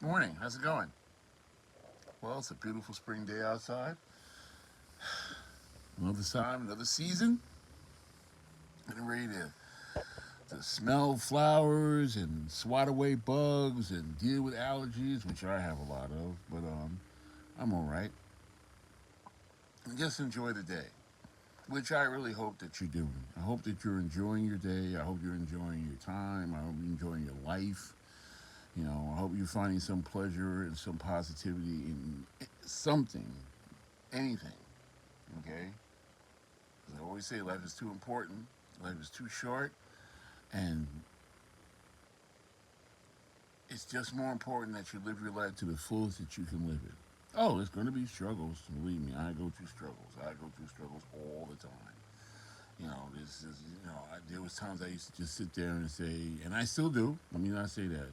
Morning. How's it going? Well, it's a beautiful spring day outside. Another time, another season. Getting ready to smell flowers and swat away bugs and deal with allergies, which I have a lot of. But I'm all right. And just enjoy the day, which I really hope that you're doing. I hope that you're enjoying your day. I hope you're enjoying your time. I hope you're enjoying your life. I hope you're finding some pleasure and some positivity in something, anything. Okay? As I always say, life is too important, life is too short, and it's just more important that you live your life to the fullest that you can live it. Oh, there's going to be struggles. Believe me, I go through struggles. I go through struggles all the time. This is, there was times I used to just sit there and say, and I still do. Let me not say that.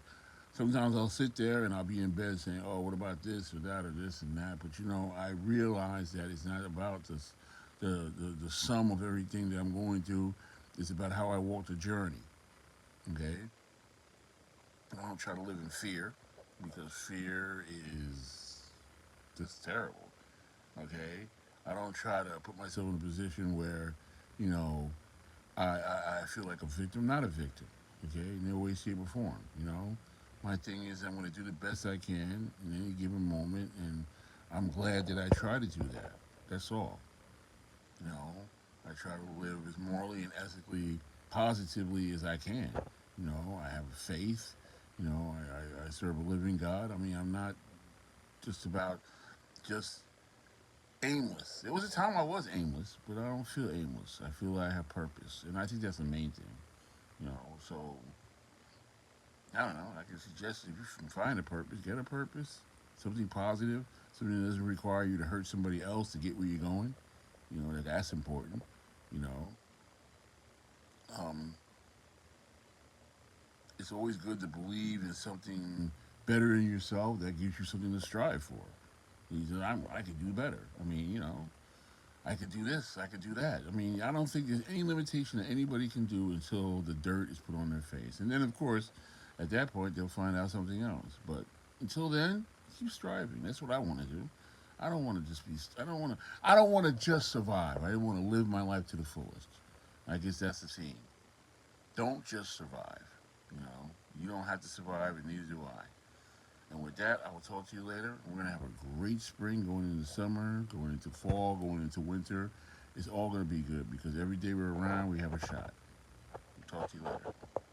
Sometimes I'll sit there and I'll be in bed saying, "Oh, what about this or that or this and that?" But I realize that it's not about the sum of everything that I'm going through. It's about how I walk the journey. Okay, I don't try to live in fear because fear is just terrible. Okay, I don't try to put myself in a position where, you know, I feel like a victim, not a victim. Okay, in no way, shape, or form. My thing is I'm going to do the best I can in any given moment, and I'm glad that I try to do that. That's all. You know, I try to live as morally and ethically positively as I can. I have faith. I serve a living God. I mean, I'm not just about just aimless. There was a time I was aimless, but I don't feel aimless. I feel I have purpose, and I think that's the main thing. So I don't know. I can suggest if you can find a purpose, get a purpose, something positive, something that doesn't require you to hurt somebody else to get where you're going. That's important. You know, um, it's always good to believe in something better in yourself that gives you something to strive for. I could do better. I mean, I could do this, I could do that. I mean, I don't think there's any limitation that anybody can do until the dirt is put on their face. And then, of course, at that point, they'll find out something else. But until then, keep striving. That's what I want to do. I don't want to just be. I don't want to just survive. I want to live my life to the fullest. I guess that's the theme. Don't just survive. You don't have to survive, and neither do I. And with that, I will talk to you later. We're going to have a great spring going into summer, going into fall, going into winter. It's all going to be good because every day we're around, we have a shot. Talk to you later.